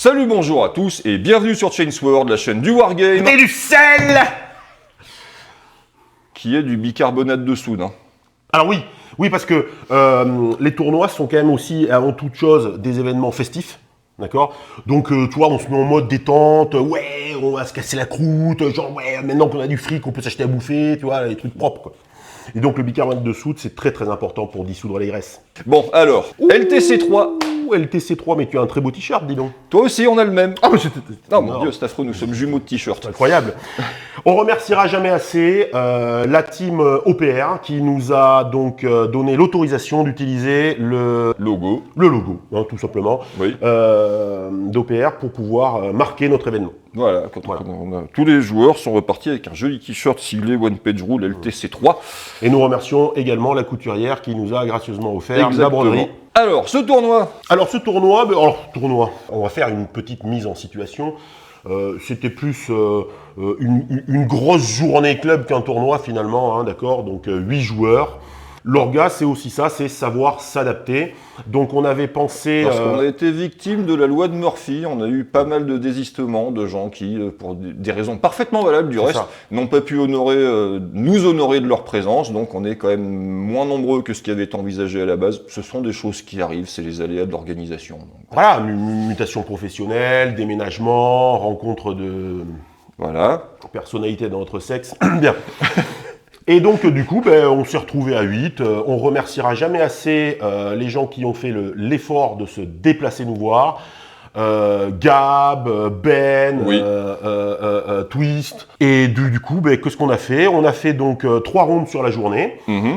Salut, bonjour à tous et bienvenue sur Chainsword, la chaîne du Wargame. Et du sel. Qui est du bicarbonate de soude. Alors oui, parce que les tournois sont quand même aussi, avant toute chose, des événements festifs. D'accord. Donc, tu vois, on se met en mode détente, ouais, on va se casser la croûte, genre, ouais, maintenant qu'on a du fric, on peut s'acheter à bouffer, tu vois, les trucs propres, quoi. Et donc, le bicarbonate de soude, c'est très très important pour dissoudre les graisses. Bon, alors, LTC3. Ouh, LTC3, mais tu as un très beau t-shirt, dis donc. Toi aussi, on a le même. Ah, mais c'était... Non, mon Dieu, c'est affreux, nous sommes jumeaux de t-shirt. Incroyable. On remerciera jamais assez la team OPR qui nous a donc donné l'autorisation d'utiliser le Logo. logo, hein, tout simplement, Oui. d'OPR pour pouvoir marquer notre événement. Voilà, tous les joueurs sont repartis avec un joli t-shirt siglé One Page Rule LTC3. Et nous remercions également la couturière qui nous a gracieusement offert la broderie. Alors, ce tournoi. Alors ce tournoi, on va faire une petite mise en situation. C'était plus une grosse journée club qu'un tournoi finalement, hein, d'accord. Donc 8 joueurs. L'orga, c'est aussi ça, c'est savoir s'adapter. Donc on avait pensé... Parce qu'on a été victime de la loi de Murphy, on a eu pas mal de désistements de gens qui, pour des raisons parfaitement valables du reste, n'ont pas pu nous honorer de leur présence. Donc on est quand même moins nombreux que ce qui avait été envisagé à la base. Ce sont des choses qui arrivent, c'est les aléas de l'organisation. Voilà, mutation professionnelle, déménagement, rencontre de personnalités dans notre sexe. Bien. Et donc, du coup, on s'est retrouvés à 8. On remerciera jamais assez les gens qui ont fait l'effort de se déplacer nous voir. Gab, Ben, oui. Twist. Et du coup, qu'est-ce qu'on a fait? On a fait donc 3 rondes sur la journée,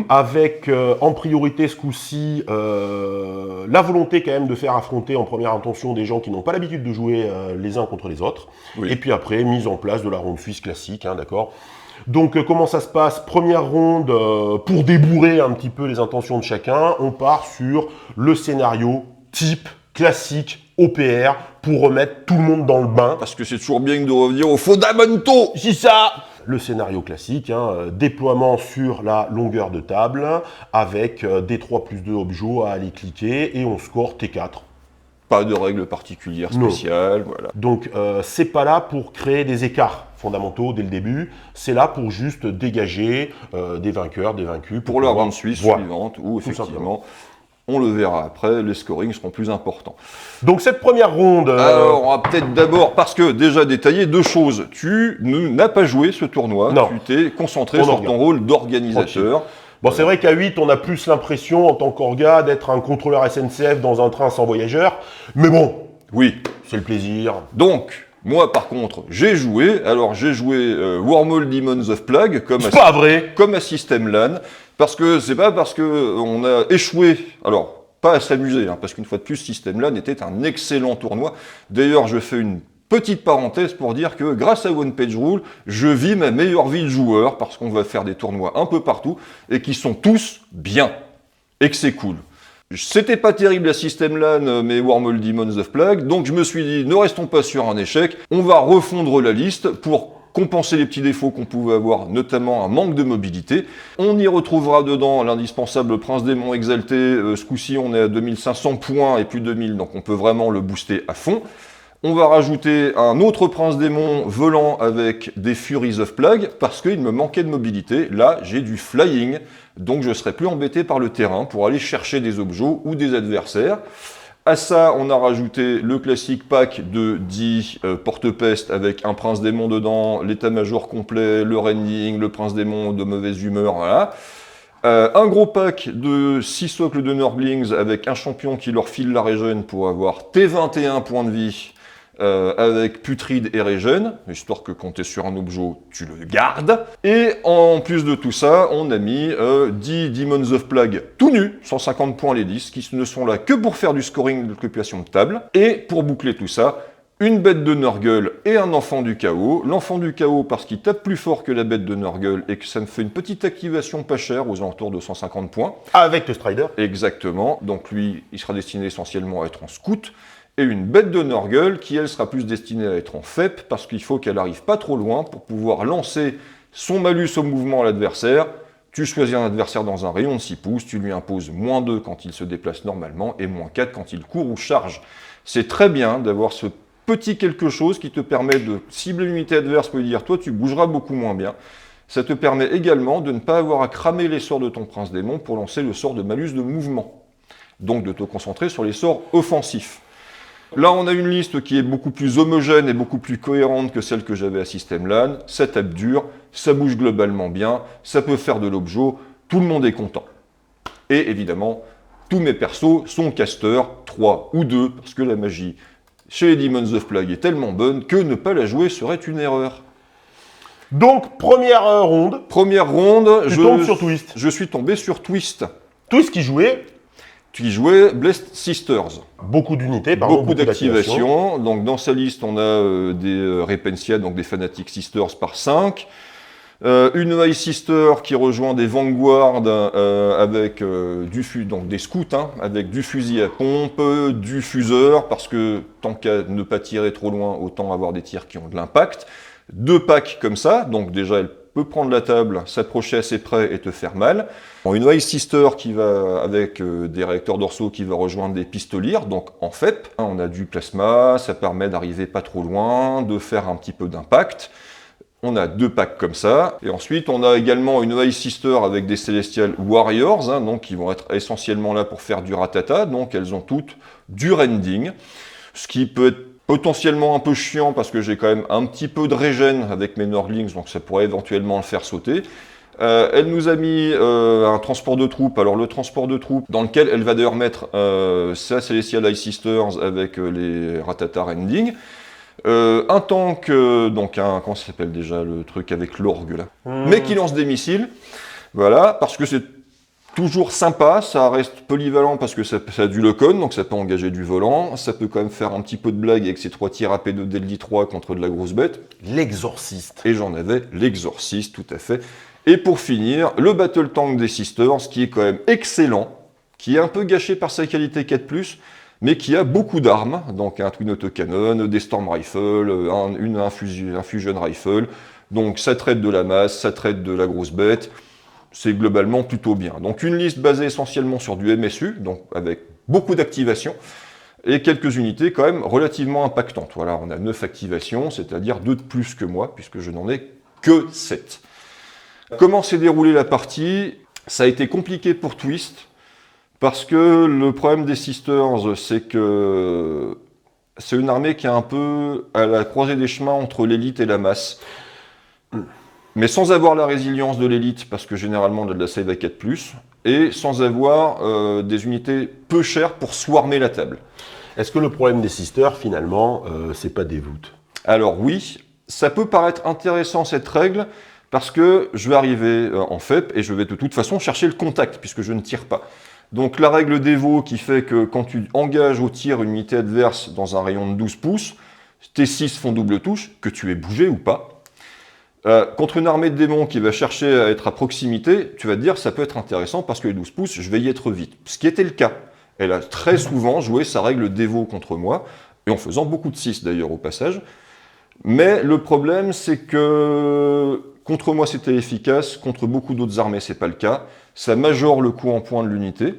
avec en priorité ce coup-ci la volonté quand même de faire affronter en première intention des gens qui n'ont pas l'habitude de jouer les uns contre les autres. Oui. Et puis après, mise en place de la ronde suisse classique, hein, d'accord. Donc comment ça se passe? Première ronde, pour débourrer un petit peu les intentions de chacun, on part sur le scénario type, classique, OPR, pour remettre tout le monde dans le bain. Parce que c'est toujours bien de revenir aux fondamentaux. C'est ça. Le scénario classique, hein, déploiement sur la longueur de table, avec D3+2 objets à aller cliquer, et on score T4. Pas de règles particulières spéciales, voilà. Donc c'est pas là pour créer des écarts fondamentaux dès le début, c'est là pour juste dégager des vainqueurs, des vaincus. Pour la ronde suisse suivante, où effectivement, on le verra après, les scorings seront plus importants. Donc cette première ronde... Alors on va peut-être d'abord, parce que déjà détaillé, 2 choses. Tu n'as pas joué ce tournoi, non. Tu t'es concentré sur ton rôle d'organisateur. Bon, c'est vrai qu'à 8, on a plus l'impression, en tant qu'orga, d'être un contrôleur SNCF dans un train sans voyageurs. Mais bon, oui, c'est le plaisir. Donc, moi, par contre, j'ai joué. Alors, j'ai joué Wormhole Demons of Plague comme à System LAN. Parce que c'est pas parce qu'on a échoué. Alors, pas à s'amuser, hein, parce qu'une fois de plus, System LAN était un excellent tournoi. D'ailleurs, je fais une petite parenthèse pour dire que grâce à One Page Rule, je vis ma meilleure vie de joueur parce qu'on va faire des tournois un peu partout et qui sont tous bien et que c'est cool. C'était pas terrible à System LAN, mais Wormhole Demons of Plague, donc je me suis dit, ne restons pas sur un échec, on va refondre la liste pour compenser les petits défauts qu'on pouvait avoir, notamment un manque de mobilité. On y retrouvera dedans l'indispensable Prince Démon exalté, ce coup-ci on est à 2500 points et plus de 2000, donc on peut vraiment le booster à fond. On va rajouter un autre Prince Démon volant avec des Furies of Plague, parce qu'il me manquait de mobilité. Là, j'ai du flying, donc je serai plus embêté par le terrain pour aller chercher des objets ou des adversaires. À ça, on a rajouté le classique pack de 10 porte-peste avec un Prince Démon dedans, l'état-major complet, le rending, le Prince Démon de mauvaise humeur, voilà. Un gros pack de 6 socles de Nurglings avec un champion qui leur file la régène pour avoir T21 points de vie. Avec Putride et Régène, histoire que quand tu es sur un objet, tu le gardes. Et en plus de tout ça, on a mis 10 Demons of Plague tout nus, 150 points les 10, qui ne sont là que pour faire du scoring d'occupation de table. Et pour boucler tout ça, une bête de Nurgle et un enfant du chaos. L'enfant du chaos parce qu'il tape plus fort que la bête de Nurgle et que ça me fait une petite activation pas chère aux alentours de 150 points. Avec le Strider. Exactement, donc lui, il sera destiné essentiellement à être en scout. Et une bête de Nurgle qui, elle, sera plus destinée à être en FEP, parce qu'il faut qu'elle arrive pas trop loin pour pouvoir lancer son malus au mouvement à l'adversaire. Tu choisis un adversaire dans un rayon de 6 pouces, tu lui imposes -2 quand il se déplace normalement, et -4 quand il court ou charge. C'est très bien d'avoir ce petit quelque chose qui te permet de cibler l'unité adverse pour lui dire « toi, tu bougeras beaucoup moins bien ». Ça te permet également de ne pas avoir à cramer les sorts de ton prince démon pour lancer le sort de malus de mouvement. Donc de te concentrer sur les sorts offensifs. Là, on a une liste qui est beaucoup plus homogène et beaucoup plus cohérente que celle que j'avais à System LAN. Ça tape dur, ça bouge globalement bien, ça peut faire de l'objo, tout le monde est content. Et évidemment, tous mes persos sont casters, 3 ou 2, parce que la magie chez les Demons of Plague est tellement bonne que ne pas la jouer serait une erreur. Donc, première ronde. Première ronde, je tombe sur Twist. Je suis tombé sur Twist. Twist qui jouait Blessed Sisters. Beaucoup d'unités, beaucoup d'activations. Donc dans sa liste, on a des Repentia, donc des Fanatic Sisters par 5. Une High Sister qui rejoint des Vanguard avec donc des scouts, avec du fusil à pompe, du fuseur, parce que tant qu'à ne pas tirer trop loin, autant avoir des tirs qui ont de l'impact. 2 packs comme ça, donc déjà elle peut prendre la table, s'approcher assez près et te faire mal. Une High Sister qui va avec des réacteurs dorsaux qui va rejoindre des pistoliers, donc en FEP. On a du plasma, ça permet d'arriver pas trop loin, de faire un petit peu d'impact. On a 2 packs comme ça. Et ensuite, on a également une High Sister avec des Celestial Warriors, donc qui vont être essentiellement là pour faire du ratata. Donc elles ont toutes du rending, ce qui peut être potentiellement un peu chiant parce que j'ai quand même un petit peu de régène avec mes Nordlings, donc ça pourrait éventuellement le faire sauter. Elle nous a mis un transport de troupes, alors le transport de troupes dans lequel elle va d'ailleurs mettre sa Celestial High Sisters avec les Ratata Rending. Un tank, donc comment ça s'appelle déjà le truc avec l'orgue là, mais qui lance des missiles, voilà, parce que c'est toujours sympa, ça reste polyvalent parce que ça a du lock-on, donc ça peut engager du volant, ça peut quand même faire un petit peu de blague avec ses 3 tirs AP de Deadly 3 contre de la grosse bête. L'exorciste. Et j'en avais l'exorciste, tout à fait. Et pour finir, le Battle Tank des Sisters, qui est quand même excellent, qui est un peu gâché par sa qualité 4+, mais qui a beaucoup d'armes, donc un Twin Autocannon, des Storm Rifle, un Fusion Rifle, donc ça traite de la masse, ça traite de la grosse bête, c'est globalement plutôt bien. Donc une liste basée essentiellement sur du MSU, donc avec beaucoup d'activations, et quelques unités quand même relativement impactantes. Voilà, on a 9 activations, c'est-à-dire 2 de plus que moi, puisque je n'en ai que 7. Comment s'est déroulée la partie? Ça a été compliqué pour Twist, parce que le problème des Sisters, c'est que c'est une armée qui est un peu à la croisée des chemins entre l'élite et la masse. Mais sans avoir la résilience de l'élite, parce que généralement on a de la save à 4+, et sans avoir des unités peu chères pour swarmer la table. Est-ce que le problème des Sisters, finalement, c'est pas des voûtes? Alors oui, ça peut paraître intéressant cette règle, parce que je vais arriver en FEP, et je vais de toute façon chercher le contact, puisque je ne tire pas. Donc la règle d'Evo qui fait que quand tu engages au tir une unité adverse dans un rayon de 12 pouces, tes 6 font double touche, que tu aies bougé ou pas. Contre une armée de démons qui va chercher à être à proximité, tu vas te dire ça peut être intéressant parce que les 12 pouces, je vais y être vite. Ce qui était le cas. Elle a très souvent joué sa règle d'Evo contre moi, et en faisant beaucoup de 6 d'ailleurs au passage. Mais le problème c'est que contre moi c'était efficace, contre beaucoup d'autres armées c'est pas le cas. Ça majore le coût en points de l'unité,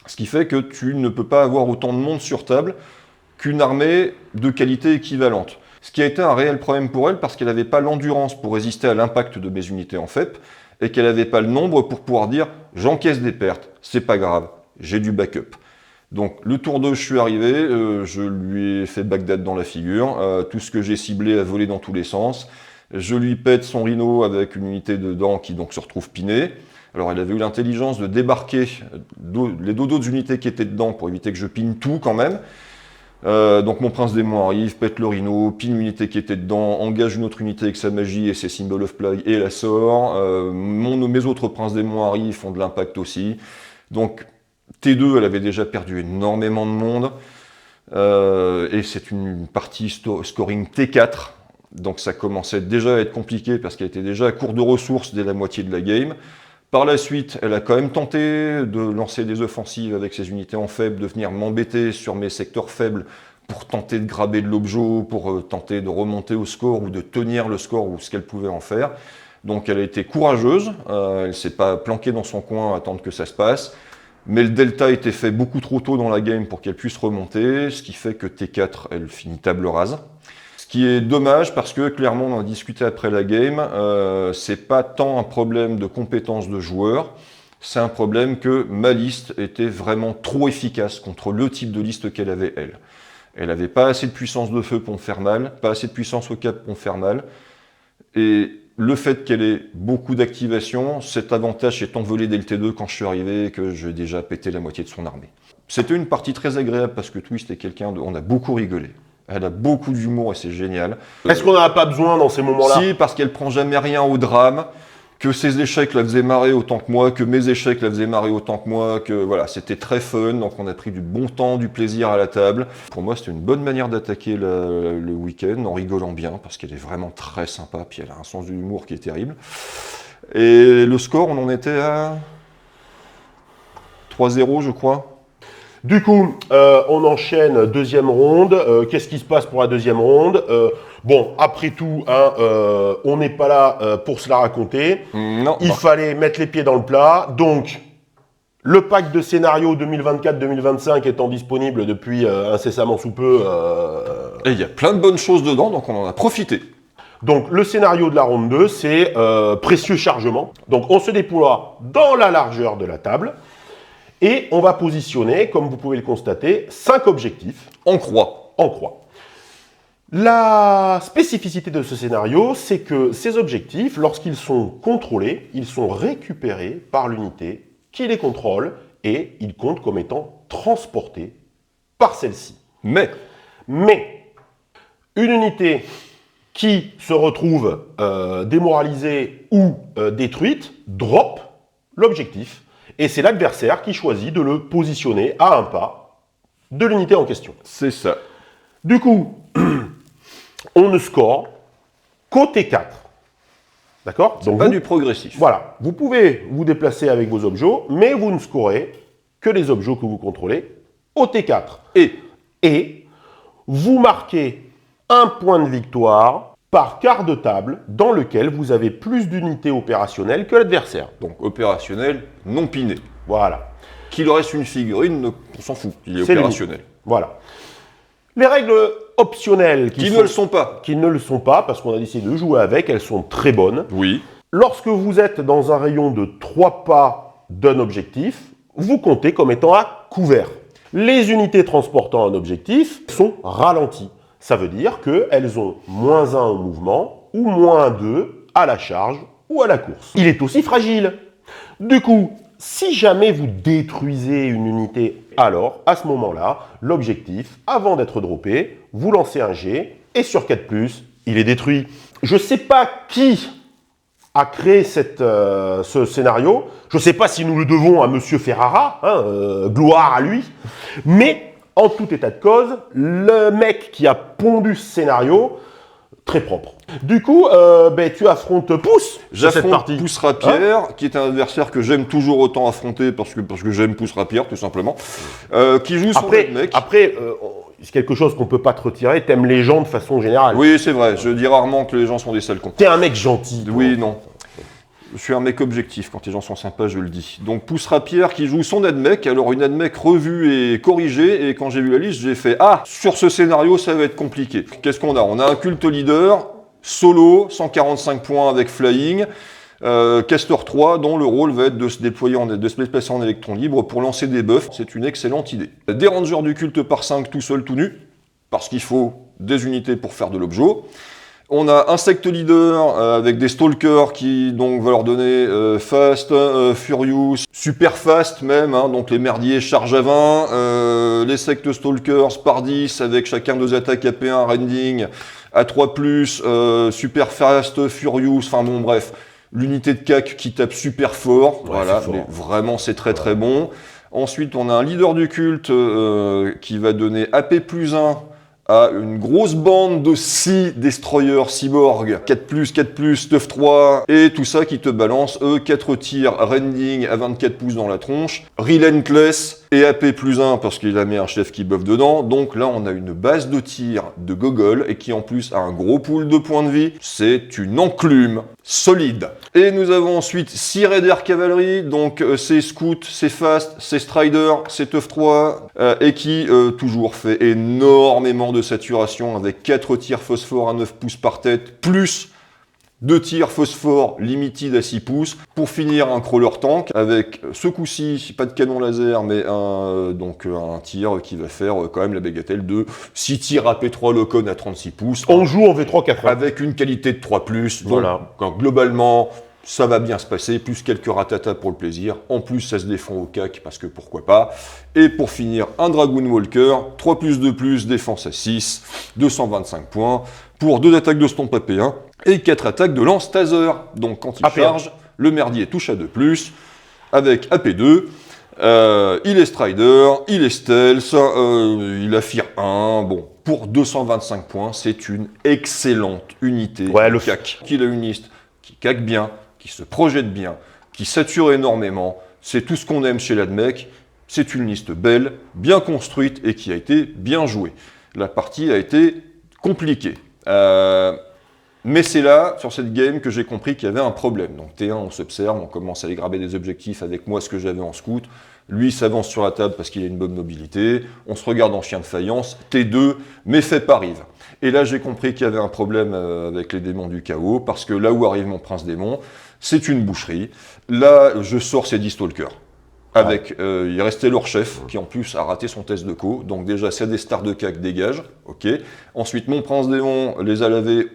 ce qui fait que tu ne peux pas avoir autant de monde sur table qu'une armée de qualité équivalente. Ce qui a été un réel problème pour elle parce qu'elle n'avait pas l'endurance pour résister à l'impact de mes unités en FEP et qu'elle n'avait pas le nombre pour pouvoir dire « j'encaisse des pertes, c'est pas grave, j'ai du backup ». Donc le tour 2, je suis arrivé, je lui ai fait Bagdad dans la figure, tout ce que j'ai ciblé a volé dans tous les sens, je lui pète son rhino avec une unité dedans qui donc se retrouve pinée. Alors elle avait eu l'intelligence de débarquer les deux autres unités qui étaient dedans pour éviter que je pine tout quand même. Donc mon prince démon arrive, pète le rhino, pine l'unité qui était dedans, engage une autre unité avec sa magie et ses Symbol of Plague et la sort. Mes autres princes démons arrivent, font de l'impact aussi. Donc T2, elle avait déjà perdu énormément de monde. Et c'est une partie scoring T4. Donc ça commençait déjà à être compliqué parce qu'elle était déjà à court de ressources dès la moitié de la game. Par la suite, elle a quand même tenté de lancer des offensives avec ses unités en faible, de venir m'embêter sur mes secteurs faibles pour tenter de graber de l'objo, pour tenter de remonter au score ou de tenir le score ou ce qu'elle pouvait en faire. Donc elle a été courageuse, elle ne s'est pas planquée dans son coin à attendre que ça se passe. Mais le delta était fait beaucoup trop tôt dans la game pour qu'elle puisse remonter, ce qui fait que T4, elle finit table rase. Ce qui est dommage parce que clairement, on en a discuté après la game, c'est pas tant un problème de compétence de joueur, c'est un problème que ma liste était vraiment trop efficace contre le type de liste qu'elle avait elle. Elle n'avait pas assez de puissance de feu pour me faire mal, pas assez de puissance au cap pour me faire mal, et le fait qu'elle ait beaucoup d'activation, cet avantage est envolé dès le T2 quand je suis arrivé et que j'ai déjà pété la moitié de son armée. C'était une partie très agréable parce que Twist est quelqu'un de... On a beaucoup rigolé. Elle a beaucoup d'humour et c'est génial. Est-ce qu'on n'en a pas besoin dans ces moments-là? Si, parce qu'elle prend jamais rien au drame, que ses échecs la faisaient marrer autant que moi, que mes échecs la faisaient marrer autant que moi, que voilà, c'était très fun, donc on a pris du bon temps, du plaisir à la table. Pour moi, c'était une bonne manière d'attaquer le week-end, en rigolant bien, parce qu'elle est vraiment très sympa, puis elle a un sens de l'humour qui est terrible. Et le score, on en était à 3-0, je crois. Du coup, on enchaîne deuxième ronde. Qu'est-ce qui se passe pour la deuxième ronde? Bon, après tout, hein, on n'est pas là pour se la raconter. Non. Il fallait mettre les pieds dans le plat. Donc, le pack de scénario 2024-2025 étant disponible depuis incessamment sous peu. Et il y a plein de bonnes choses dedans, donc on en a profité. Donc, le scénario de la ronde 2, c'est précieux chargement. Donc, on se déploie dans la largeur de la table. Et on va positionner, comme vous pouvez le constater, 5 objectifs. En croix. En croix. La spécificité de ce scénario, c'est que ces objectifs, lorsqu'ils sont contrôlés, ils sont récupérés par l'unité qui les contrôle et ils comptent comme étant transportés par celle-ci. Mais, une unité qui se retrouve démoralisée ou détruite drop l'objectif. Et c'est l'adversaire qui choisit de le positionner à un pas de l'unité en question. C'est ça. Du coup, on ne score qu'au T4. D'accord? Donc pas du progressif. Voilà. Vous pouvez vous déplacer avec vos objets, mais vous ne scorez que les objets que vous contrôlez au T4. Et vous marquez un point de victoire par quart de table dans lequel vous avez plus d'unités opérationnelles que l'adversaire. Donc opérationnel, non piné. Voilà. Qu'il reste une figurine, on s'en fout, il est opérationnel. Voilà. Les règles optionnelles qui ne le sont pas. Qui ne le sont pas, parce qu'on a décidé de jouer avec, elles sont très bonnes. Oui. Lorsque vous êtes dans un rayon de 3 pas d'un objectif, vous comptez comme étant à couvert. Les unités transportant un objectif sont ralenties. Ça veut dire qu'elles ont -1 au mouvement ou -2 à la charge ou à la course. Il est aussi fragile. Du coup, si jamais vous détruisez une unité, alors, à ce moment-là, l'objectif, avant d'être droppé, vous lancez un jet et sur 4+, il est détruit. Je ne sais pas qui a créé ce scénario. Je ne sais pas si nous le devons à Monsieur Ferrara, gloire à lui, mais... En tout état de cause, le mec qui a pondu ce scénario, très propre. Du coup, tu affrontes Pouce. J'affronte Pouce Rapière, qui est un adversaire que j'aime toujours autant affronter parce que j'aime Pouce Rapière, tout simplement. Qui joue son mec. Après, c'est quelque chose qu'on ne peut pas te retirer. T'aimes les gens de façon générale. Oui, c'est vrai. Je dis rarement que les gens sont des sales cons. T'es un mec gentil. Toi. Oui, non. Je suis un mec objectif, quand les gens sont sympas, je le dis. Donc Pouce Rapière qui joue son admec, alors une admec revue et corrigée, et quand j'ai vu la liste, j'ai fait « Ah, sur ce scénario, ça va être compliqué ». Qu'est-ce qu'on a? On a un culte leader, solo, 145 points avec flying, caster 3, dont le rôle va être de se déployer, de se déplacer en électron libre pour lancer des buffs, c'est une excellente idée. Des rangers du culte par 5, tout seul, tout nu, parce qu'il faut des unités pour faire de l'objet. On a Insect Leader avec des Stalkers qui donc va leur donner Fast, Furious, Super Fast même, donc les merdiers charge à 20, les Sect Stalkers par 10 avec chacun 2 attaques AP1 rending à 3+, Super Fast, Furious, enfin bon bref, l'unité de CAC qui tape super fort, ouais, voilà, fort. Mais vraiment c'est très très bon. Ensuite on a un leader du culte qui va donner AP+1 à une grosse bande de 6 destroyers cyborg, 4+, 4+, Tuff 3, et tout ça qui te balance, 4 tirs rending à 24 pouces dans la tronche, relentless, et AP plus 1 parce qu'il a mis un chef qui buff dedans, donc là on a une base de tir de gogol et qui en plus a un gros pool de points de vie, c'est une enclume solide. Et nous avons ensuite 6 Raider Cavalry, donc c'est Scout, c'est Fast, c'est Strider, c'est Tuff 3, et qui toujours fait énormément de saturation avec 4 tirs phosphore à 9 pouces par tête, plus 2 tirs phosphore limited à 6 pouces, pour finir un crawler tank avec ce coup-ci, pas de canon laser, mais un tir qui va faire quand même la bagatelle de 6 tirs AP3 Locon à 36 pouces. On joue en V3-4. Avec une qualité de 3+, voilà. Donc globalement, ça va bien se passer, plus quelques ratatas pour le plaisir. En plus, ça se défend au cac, parce que pourquoi pas. Et pour finir, un Dragoon Walker, 3+2+, défense à 6, 225 points, pour 2 attaques de stomp AP1 et 4 attaques de lance taser. Donc quand il AP1. charge, le merdier touche à 2+, avec AP2. Il est Strider, il est Stealth, il a Fear 1, bon, pour 225 points, c'est une excellente unité de cac. Qu'il a une liste qui cac bien, qui se projette bien, qui sature énormément, c'est tout ce qu'on aime chez l'ADMEC, c'est une liste belle, bien construite et qui a été bien jouée. La partie a été compliquée. Mais c'est là, sur cette game, que j'ai compris qu'il y avait un problème. Donc T1, on s'observe, on commence à aller graber des objectifs avec moi, ce que j'avais en scout. Lui s'avance sur la table parce qu'il a une bonne mobilité. On se regarde en chien de faïence. T2, méfait pas arrive. Et là, j'ai compris qu'il y avait un problème avec les démons du chaos, parce que là où arrive mon prince démon, c'est une boucherie. Là, je sors ces 10 stalkers. Avec, il restait leur chef, qui en plus a raté son test de co. Donc déjà, c'est des stars de cac, dégage. Ok. Ensuite, mon prince démon les a lavés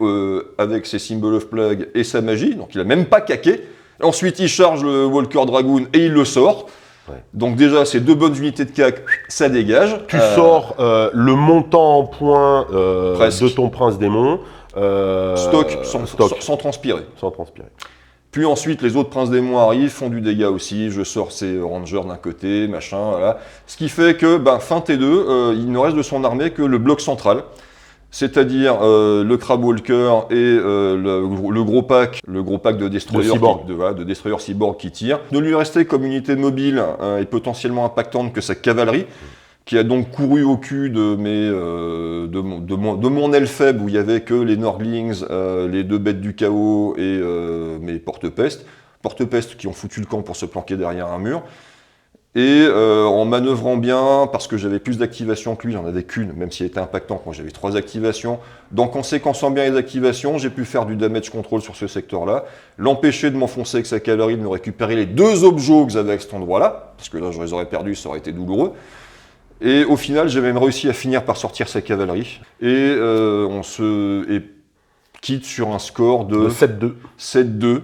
avec ses Symbol of Plague et sa magie. Donc il a même pas caqué. Ensuite, il charge le Walker Dragoon et il le sort. Ouais. Donc déjà, ces 2 bonnes unités de cac, ça dégage. Tu sors le montant en points de ton prince démon. Sans transpirer. Sans transpirer. Puis ensuite, les autres princes démons arrivent, font du dégât aussi, je sors ces rangers d'un côté, machin, voilà. Ce qui fait que, fin T2, il ne reste de son armée que le bloc central, c'est-à-dire le Crab Walker et le gros pack de destroyers cyborg qui tirent. Ne lui restait comme unité mobile et potentiellement impactante que sa cavalerie, qui a donc couru au cul de mon aile faible où il n'y avait que les Norglings, les 2 bêtes du chaos et mes porte-peste. Porte-peste qui ont foutu le camp pour se planquer derrière un mur. Et en manœuvrant bien, parce que j'avais plus d'activations que lui, j'en avais qu'une, même s'il était impactant quand j'avais 3 activations. Donc en séquençant bien les activations, j'ai pu faire du damage control sur ce secteur-là, l'empêcher de m'enfoncer avec sa cavalerie, de me récupérer les 2 objets que j'avais à cet endroit-là, parce que là je les aurais perdus, ça aurait été douloureux. Et au final, j'ai même réussi à finir par sortir sa cavalerie. Et on se quitte sur un score de 7-2. 7-2.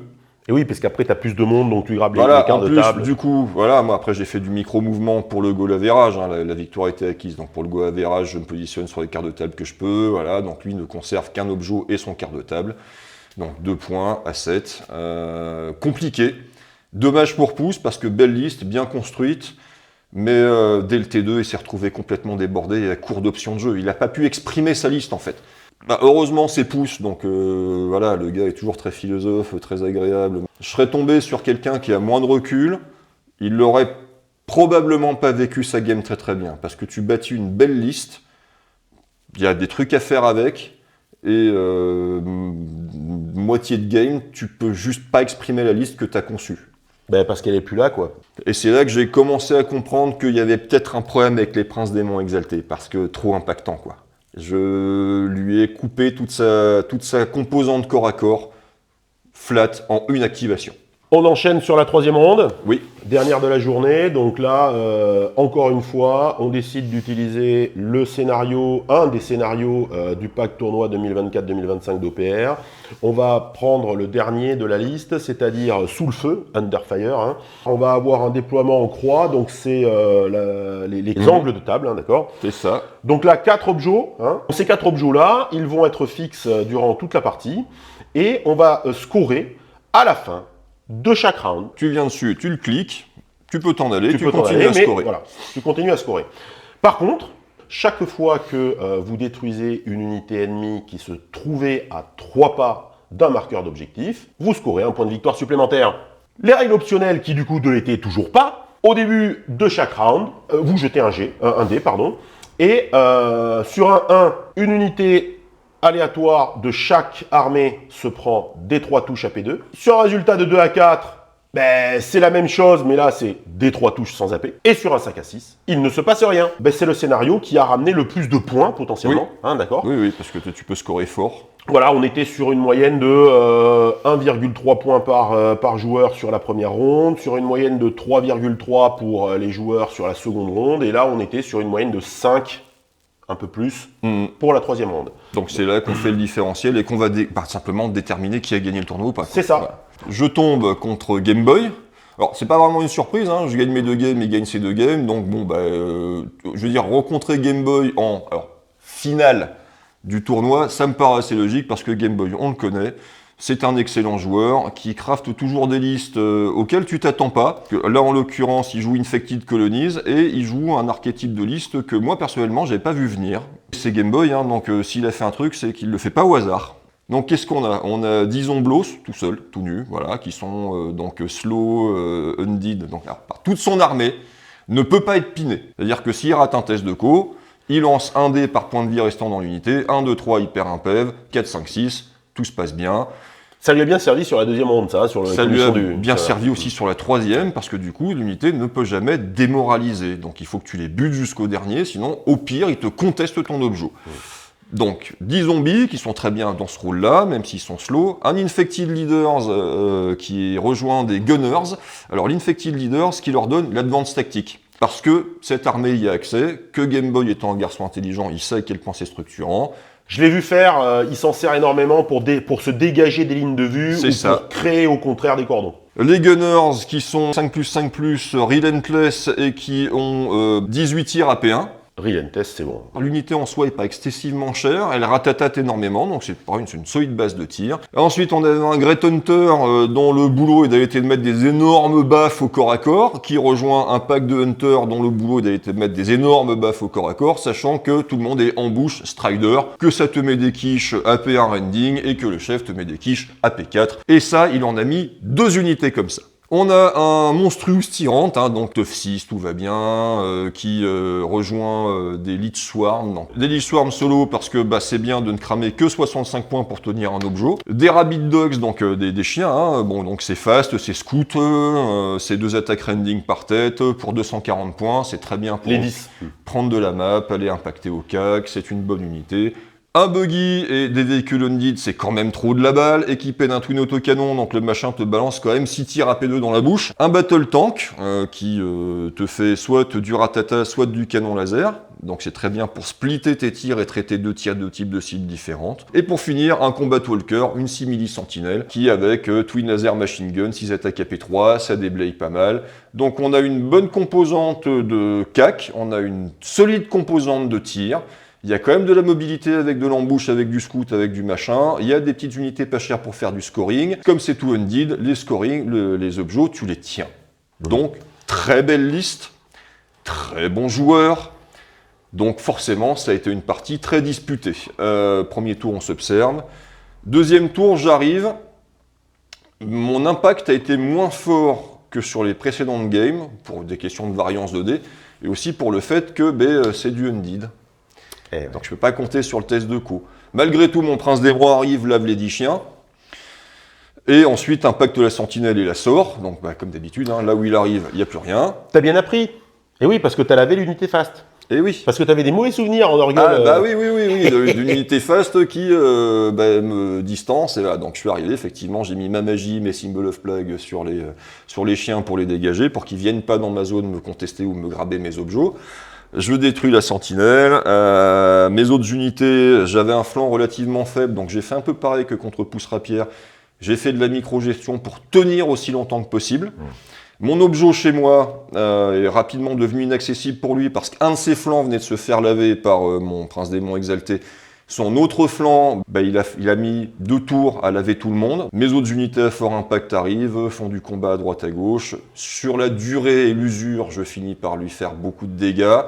Et oui, parce qu'après, tu as plus de monde, donc tu grabes les cartes de table. Du coup, voilà, moi après j'ai fait du micro-mouvement pour le goal average, la victoire était acquise. Donc pour le goal average, je me positionne sur les cartes de table que je peux. Voilà, donc lui ne conserve qu'un objet et son quart de table. Donc 2 points à 7. Compliqué. Dommage pour pouce, parce que belle liste, bien construite. Mais dès le T2, il s'est retrouvé complètement débordé et à court d'options de jeu. Il n'a pas pu exprimer sa liste en fait. Heureusement, c'est pouce, donc voilà, le gars est toujours très philosophe, très agréable. Je serais tombé sur quelqu'un qui a moins de recul, il n'aurait probablement pas vécu sa game très très bien, parce que tu bâtis une belle liste, il y a des trucs à faire avec, et moitié de game, tu peux juste pas exprimer la liste que tu as conçue. Parce qu'elle est plus là, quoi. Et c'est là que j'ai commencé à comprendre qu'il y avait peut-être un problème avec les princes démons exaltés, parce que trop impactant, quoi. Je lui ai coupé toute sa composante corps à corps, flat, en une activation. On enchaîne sur la 3e ronde. Oui. Dernière de la journée. Donc là, encore une fois, on décide d'utiliser un des scénarios du pack tournoi 2024-2025 d'OPR. On va prendre le dernier de la liste, c'est-à-dire Sous le feu, Under Fire. Hein. On va avoir un déploiement en croix, donc c'est les angles de table, hein, d'accord ? C'est ça. Donc là, 4 objets. Hein. Ces 4 objets-là, ils vont être fixes durant toute la partie. Et on va scorer à la fin de chaque round. Tu viens dessus, tu le cliques, tu peux t'en aller, tu continues à scorer. Voilà, tu continues à scorer. Par contre, chaque fois que vous détruisez une unité ennemie qui se trouvait à 3 pas d'un marqueur d'objectif, vous scorez un point de victoire supplémentaire. Les règles optionnelles qui du coup ne l'étaient toujours pas, au début de chaque round, vous jetez un dé, et sur un 1, une unité aléatoire de chaque armée se prend des 3 touches AP2. Sur un résultat de 2 à 4, c'est la même chose, mais là c'est des 3 touches sans AP. Et sur un 5 à 6, il ne se passe rien. C'est le scénario qui a ramené le plus de points potentiellement, d'accord ? Oui, parce que tu peux scorer fort. Voilà, on était sur une moyenne de 1,3 points par joueur sur la première ronde, sur une moyenne de 3,3 pour les joueurs sur la seconde ronde, et là on était sur une moyenne de 5, un peu plus, pour la troisième ronde. Donc c'est là qu'on fait le différentiel et qu'on va simplement déterminer qui a gagné le tournoi ou pas. C'est ça. Voilà. Je tombe contre Game Boy. Alors c'est pas vraiment une surprise, hein. Je gagne mes 2 games, il gagne ses 2 games, donc je veux dire rencontrer Game Boy en finale du tournoi, ça me paraît assez logique parce que Game Boy, on le connaît, c'est un excellent joueur qui crafte toujours des listes auxquelles tu t'attends pas. Là, en l'occurrence, il joue Infected Colonies et il joue un archétype de liste que moi, personnellement, j'avais pas vu venir. C'est Game Boy, hein, donc s'il a fait un truc, c'est qu'il le fait pas au hasard. Donc qu'est-ce qu'on a ? On a 10 Zomblos, tout seul, tout nu, voilà, qui sont slow, undead, donc toute son armée ne peut pas être piné. C'est-à-dire que s'il rate un test de co, il lance un dé par point de vie restant dans l'unité, 1, 2, 3, il perd un PEV, 4, 5, 6, tout se passe bien. Ça lui a bien servi sur la deuxième ronde, ça, sur le. Ça lui a bien servi aussi sur la troisième, parce que du coup, l'unité ne peut jamais être démoralisée. Donc il faut que tu les butes jusqu'au dernier, sinon, au pire, ils te contestent ton objet. Donc, 10 zombies qui sont très bien dans ce rôle-là, même s'ils sont slow. Un Infected Leaders qui rejoint des Gunners. Alors, l'Infected Leaders qui leur donne l'Advance Tactique. Parce que cette armée y a accès, que Game Boy étant un garçon intelligent, il sait à quel point c'est structurant. Je l'ai vu faire, il s'en sert énormément pour se dégager des lignes de vue pour créer au contraire des cordons. Les Gunners qui sont 5+5+, Relentless et qui ont 18 tirs AP1. Relentless, c'est bon. L'unité en soi n'est pas excessivement chère, elle ratatate énormément, donc c'est une solide base de tir. Ensuite, on a un Great Hunter dont le boulot a été de mettre des énormes baffes au corps à corps, qui rejoint un pack de Hunter dont le boulot a été de mettre des énormes baffes au corps à corps, sachant que tout le monde est embouche Strider, que ça te met des quiches AP1 Rending et que le chef te met des quiches AP4. Et ça, il en a mis 2 unités comme ça. On a un Monstrous Tyrant, hein, donc Tough 6, tout va bien, qui rejoint des Lich Swarm. Non. Des Lich Swarm solo parce que c'est bien de ne cramer que 65 points pour tenir un objet. Des Rabbit Dogs, donc des chiens, hein, donc c'est fast, c'est scout, c'est 2 attaques rending par tête pour 240 points, c'est très bien pour prendre de la map, aller impacter au CAC, c'est une bonne unité. Un buggy et des véhicules undead, c'est quand même trop de la balle, équipé d'un twin autocanon, donc le machin te balance quand même 6 tirs AP2 dans la bouche. Un battle tank qui te fait soit du ratata, soit du canon laser, donc c'est très bien pour splitter tes tirs et traiter 2 tirs de types de cibles différentes. Et pour finir, un combat walker, une 6 milli sentinelle, qui avec twin laser machine gun, 6 attaques AP3, ça déblaye pas mal. Donc on a une bonne composante de CAC, on a une solide composante de tir. Il y a quand même de la mobilité avec de l'embouche, avec du scout, avec du machin. Il y a des petites unités pas chères pour faire du scoring. Comme c'est tout undead, les scoring, les objets, tu les tiens. Donc, très belle liste, très bon joueur. Donc forcément, ça a été une partie très disputée. Premier tour, on s'observe. Deuxième tour, j'arrive. Mon impact a été moins fort que sur les précédentes games, pour des questions de variance de dés, et aussi pour le fait que c'est du undead. Donc je ne peux pas compter sur le test de co. Malgré tout, mon prince des rois arrive, lave les 10 chiens. Et ensuite, impacte la sentinelle et la sort. Donc comme d'habitude, hein, là où il arrive, il n'y a plus rien. T'as bien appris. Et oui, parce que t'as lavé l'unité fast. Et oui. Parce que t'avais des mauvais souvenirs en orgueil. Oui, d'une unité fast qui me distance. Et là, donc je suis arrivé, effectivement, j'ai mis ma magie, mes Symbol of Plague sur les chiens pour les dégager, pour qu'ils ne viennent pas dans ma zone me contester ou me graber mes objets. Je détruis la sentinelle. Mes autres unités, j'avais un flanc relativement faible, donc j'ai fait un peu pareil que contre Pousse-Rapière. J'ai fait de la micro-gestion pour tenir aussi longtemps que possible. Mon objet chez moi est rapidement devenu inaccessible pour lui parce qu'un de ses flancs venait de se faire laver par mon prince démon exalté. Son autre flanc, il a mis 2 tours à laver tout le monde. Mes autres unités à fort impact arrivent, font du combat à droite à gauche. Sur la durée et l'usure, je finis par lui faire beaucoup de dégâts.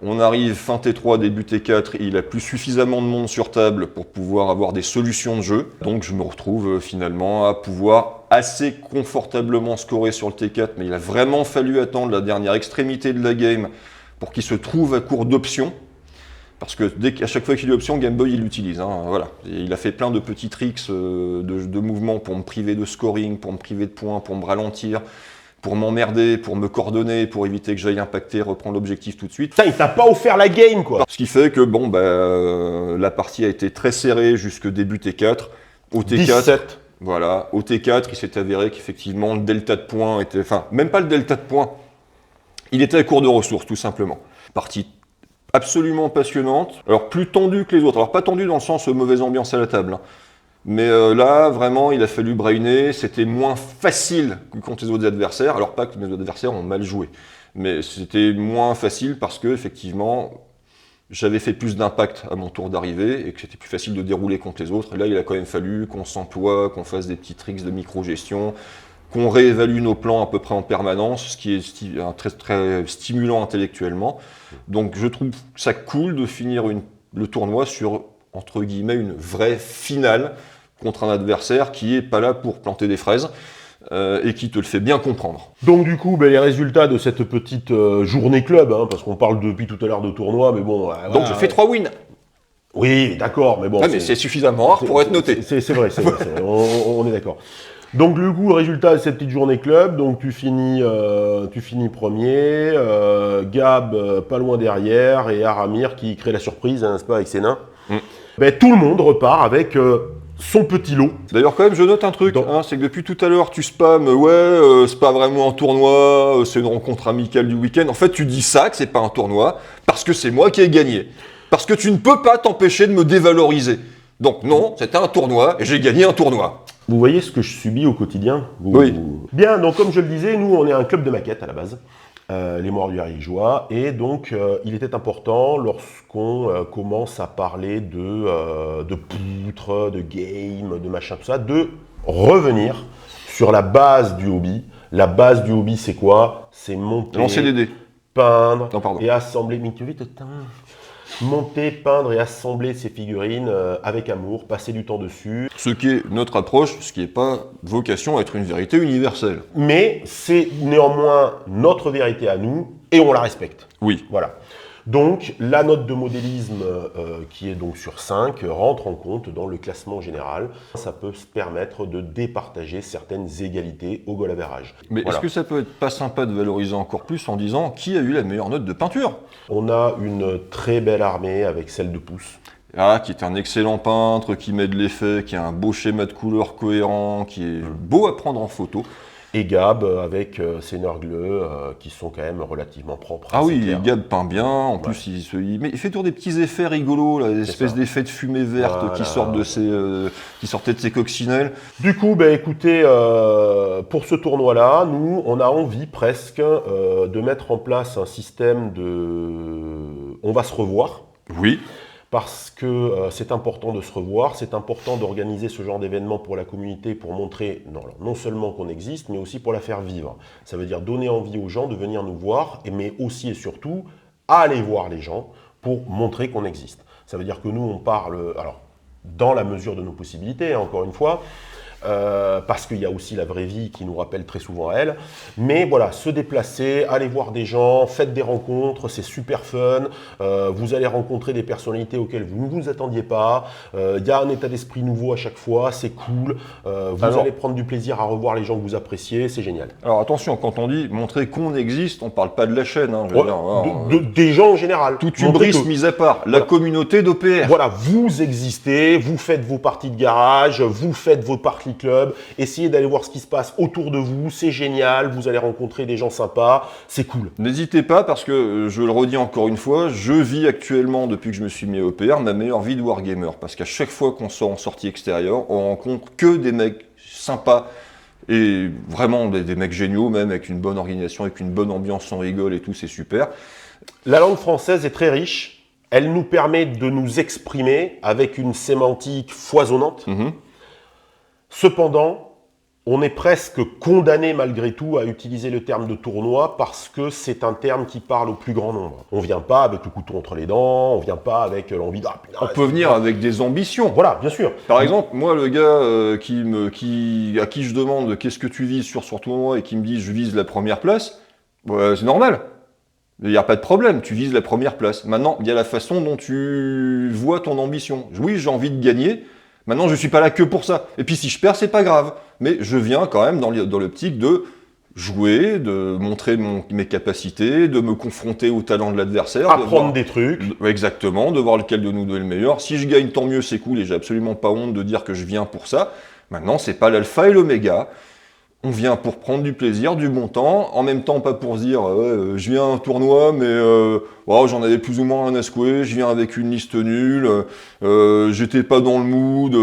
On arrive fin T3, début T4, il a plus suffisamment de monde sur table pour pouvoir avoir des solutions de jeu. Donc je me retrouve finalement à pouvoir assez confortablement scorer sur le T4, mais il a vraiment fallu attendre la dernière extrémité de la game pour qu'il se trouve à court d'options. Parce que à chaque fois qu'il a option, Game Boy il l'utilise. Hein, voilà. Et il a fait plein de petits tricks de mouvements pour me priver de scoring, pour me priver de points, pour me ralentir, pour m'emmerder, pour me coordonner, pour éviter que j'aille impacter, reprendre l'objectif tout de suite. Putain, il t'a pas offert la game, quoi. Ce qui fait que bon, la partie a été très serrée jusque début T4. Au T4, 17. voilà, au T4, il s'est avéré qu'effectivement le delta de points était, enfin, même pas le delta de points, il était à court de ressources, tout simplement. Partie absolument passionnante, alors plus tendue que les autres, alors pas tendue dans le sens mauvaise ambiance à la table, hein. Mais là, vraiment, il a fallu brainer, c'était moins facile que contre les autres adversaires, alors pas que mes autres adversaires ont mal joué, mais c'était moins facile parce que, effectivement, j'avais fait plus d'impact à mon tour d'arrivée et que c'était plus facile de dérouler contre les autres. Et là, il a quand même fallu qu'on s'emploie, qu'on fasse des petits tricks de micro-gestion, qu'on réévalue nos plans à peu près en permanence, ce qui est très, très stimulant intellectuellement. Donc je trouve ça cool de finir le tournoi sur, entre guillemets, une vraie finale contre un adversaire qui n'est pas là pour planter des fraises et qui te le fait bien comprendre. Donc du coup, les résultats de cette petite journée club, hein, parce qu'on parle depuis tout à l'heure de tournoi, mais bon... Donc j'ai fait 3 wins. Oui, d'accord, mais bon... mais c'est suffisamment rare pour être noté. C'est vrai, on est d'accord. Donc du coup, résultat de cette petite journée club, donc tu finis premier, Gab pas loin derrière, et Aramir qui crée la surprise, hein, n'est-ce pas, avec ses nains. Tout le monde repart avec son petit lot. D'ailleurs, quand même, je note un truc, c'est que depuis tout à l'heure, tu spams, c'est pas vraiment un tournoi, c'est une rencontre amicale du week-end. En fait, tu dis ça, que c'est pas un tournoi, parce que c'est moi qui ai gagné. Parce que tu ne peux pas t'empêcher de me dévaloriser. Donc non, c'était un tournoi, et j'ai gagné un tournoi. Vous voyez ce que je subis au quotidien ? Oui. Bien, donc comme je le disais, nous, on est un club de maquettes à la base. Les Morts du Ariégeois, et donc il était important lorsqu'on commence à parler de poutres, de game, de machin, tout ça, de revenir sur la base du hobby. La base du hobby, c'est quoi ? C'est monter, peindre et assembler. Mais tu veux monter, peindre et assembler ces figurines avec amour, passer du temps dessus. Ce qui est notre approche, ce qui n'est pas vocation à être une vérité universelle. Mais c'est néanmoins notre vérité à nous et on la respecte. Oui. Voilà. Donc la note de modélisme qui est donc sur 5 rentre en compte dans le classement général. Ça peut se permettre de départager certaines égalités au goal average. Mais voilà. Est-ce que ça peut être pas sympa de valoriser encore plus en disant qui a eu la meilleure note de peinture ? On a une très belle armée avec celle de Pouce. Ah, qui est un excellent peintre, qui met de l'effet, qui a un beau schéma de couleurs cohérent, qui est beau à prendre en photo. Et Gab avec ses nergleux qui sont quand même relativement propres. Ah oui, clair. Gab peint bien, en plus il fait toujours des petits effets rigolos, là, des espèces d'effets de fumée verte qui sortent qui sortaient de ses coccinelles. Du coup, écoutez, pour ce tournoi-là, nous, on a envie presque de mettre en place un système on va se revoir. Oui. Parce que c'est important de se revoir, c'est important d'organiser ce genre d'événement pour la communauté, pour montrer non seulement qu'on existe, mais aussi pour la faire vivre. Ça veut dire donner envie aux gens de venir nous voir, mais aussi et surtout aller voir les gens pour montrer qu'on existe. Ça veut dire que nous, on parle, alors dans la mesure de nos possibilités, encore une fois, parce qu'il y a aussi la vraie vie qui nous rappelle très souvent à elle. Mais voilà, se déplacer, aller voir des gens, faites des rencontres, c'est super fun. Vous allez rencontrer des personnalités auxquelles vous ne vous attendiez pas. Il y a un état d'esprit nouveau à chaque fois, c'est cool. Vous allez prendre du plaisir à revoir les gens que vous appréciez, c'est génial. Alors attention, quand on dit montrer qu'on existe, on ne parle pas de la chaîne. Hein, des gens en général. Tout hubris mis à part, la communauté d'OPR. Voilà, vous existez, vous faites vos parties de garage, vous faites vos parties club, essayez d'aller voir ce qui se passe autour de vous, c'est génial, vous allez rencontrer des gens sympas, c'est cool. N'hésitez pas parce que, je le redis encore une fois, je vis actuellement, depuis que je me suis mis au OPR, ma meilleure vie de wargamer, parce qu'à chaque fois qu'on sort en sortie extérieure, on rencontre que des mecs sympas, et vraiment des mecs géniaux, même avec une bonne organisation, avec une bonne ambiance, on rigole et tout, c'est super. La langue française est très riche, elle nous permet de nous exprimer avec une sémantique foisonnante. Cependant, on est presque condamné malgré tout à utiliser le terme de tournoi parce que c'est un terme qui parle au plus grand nombre. On vient pas avec le couteau entre les dents, on vient pas avec l'envie de... On peut venir avec des ambitions. Voilà, bien sûr. Par exemple, moi, le gars à qui je demande qu'est-ce que tu vises sur tournoi et qui me dit je vise la première place, c'est normal. Il n'y a pas de problème, tu vises la première place. Maintenant, il y a la façon dont tu vois ton ambition. Oui, j'ai envie de gagner. Maintenant, je ne suis pas là que pour ça. Et puis, si je perds, c'est pas grave. Mais je viens quand même dans l'optique de jouer, de montrer mes capacités, de me confronter au talent de l'adversaire. Apprendre des trucs. Exactement, de voir lequel de nous deux est le meilleur. Si je gagne, tant mieux, c'est cool. Et j'ai absolument pas honte de dire que je viens pour ça. Maintenant, c'est pas l'alpha et l'oméga. On vient pour prendre du plaisir, du bon temps, en même temps pas pour se dire je viens à un tournoi mais j'en avais plus ou moins un à secouer, je viens avec une liste nulle, j'étais pas dans le mood,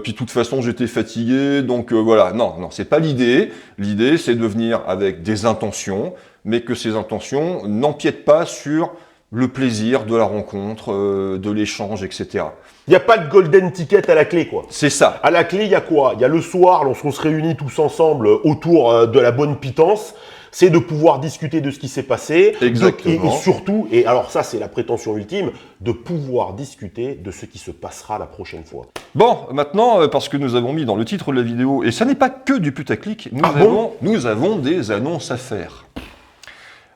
puis de toute façon j'étais fatigué, donc voilà, non, c'est pas l'idée. L'idée c'est de venir avec des intentions, mais que ces intentions n'empiètent pas sur le plaisir de la rencontre, de l'échange, etc. Il n'y a pas de golden ticket à la clé, quoi. C'est ça. À la clé, il y a quoi? Il y a le soir, lorsqu'on se réunit tous ensemble autour de la bonne pitance, c'est de pouvoir discuter de ce qui s'est passé. Exactement. Et surtout, et alors ça c'est la prétention ultime, de pouvoir discuter de ce qui se passera la prochaine fois. Bon, maintenant, parce que nous avons mis dans le titre de la vidéo, et ça n'est pas que du putaclic, nous avons des annonces à faire.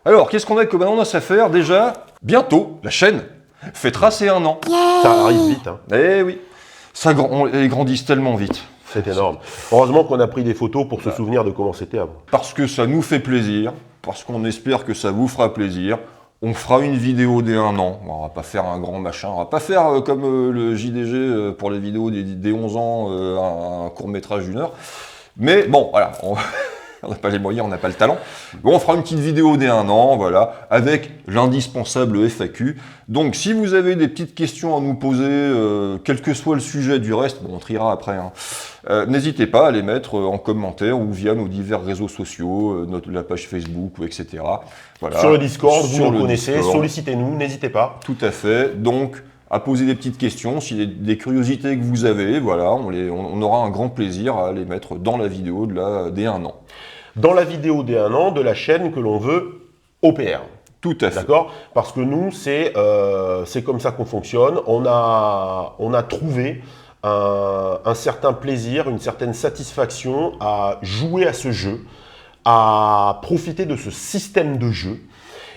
Alors, qu'est-ce qu'on a comme annonce à faire? Déjà, bientôt, la chaîne fêtera ses 1 an. Ça arrive vite, hein. Eh oui, ils grandissent tellement vite. C'est énorme. Heureusement qu'on a pris des photos pour se souvenir de comment c'était avant. Parce que ça nous fait plaisir, parce qu'on espère que ça vous fera plaisir. On fera une vidéo des 1 an. On va pas faire un grand machin. On va pas faire comme le JDG pour les vidéos des 11 ans, un court-métrage d'1 heure. Mais bon, voilà. On n'a pas les moyens, on n'a pas le talent. Bon, on fera une petite vidéo des 1 an, voilà, avec l'indispensable FAQ. Donc, si vous avez des petites questions à nous poser, quel que soit le sujet du reste, bon, on triera après, hein, n'hésitez pas à les mettre en commentaire ou via nos divers réseaux sociaux, la page Facebook, etc. Voilà. Sur le Discord, vous nous connaissez, sollicitez-nous, n'hésitez pas. Tout à fait. Donc, à poser des petites questions, s'il y a des curiosités que vous avez, voilà, on aura un grand plaisir à les mettre dans la vidéo des 1 an. Dans la vidéo des 1 an de la chaîne que l'on veut OPR. Tout à fait. D'accord? Parce que nous, c'est comme ça qu'on fonctionne. On a trouvé un certain plaisir, une certaine satisfaction à jouer à ce jeu, à profiter de ce système de jeu.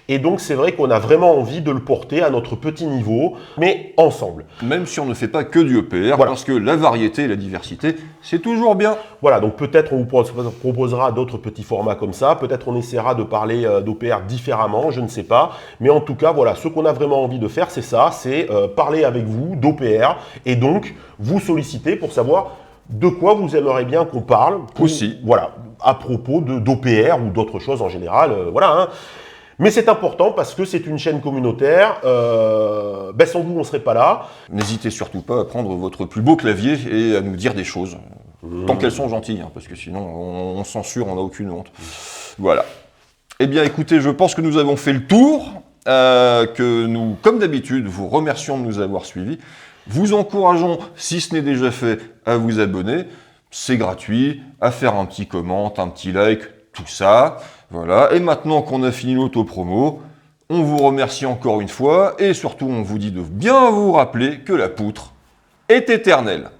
Et donc, c'est vrai qu'on a vraiment envie de le porter à notre petit niveau, mais ensemble. Même si on ne fait pas que du EPR, voilà. Parce que la variété et la diversité, c'est toujours bien. Voilà, donc peut-être on vous proposera d'autres petits formats comme ça, peut-être on essaiera de parler d'OPR différemment, je ne sais pas. Mais en tout cas, voilà, ce qu'on a vraiment envie de faire, c'est ça, c'est parler avec vous d'OPR et donc vous solliciter pour savoir de quoi vous aimeriez bien qu'on parle. Aussi. Voilà, à propos d'OPR ou d'autres choses en général, voilà, hein. Mais c'est important parce que c'est une chaîne communautaire, sans vous on ne serait pas là. N'hésitez surtout pas à prendre votre plus beau clavier et à nous dire des choses, tant qu'elles sont gentilles, hein, parce que sinon on censure, on n'a aucune honte. Voilà. Eh bien écoutez, je pense que nous avons fait le tour, que nous, comme d'habitude, vous remercions de nous avoir suivis. Vous encourageons, si ce n'est déjà fait, à vous abonner. C'est gratuit, à faire un petit comment, un petit like, tout ça. Voilà, et maintenant qu'on a fini l'auto-promo, on vous remercie encore une fois, et surtout on vous dit de bien vous rappeler que la poutre est éternelle.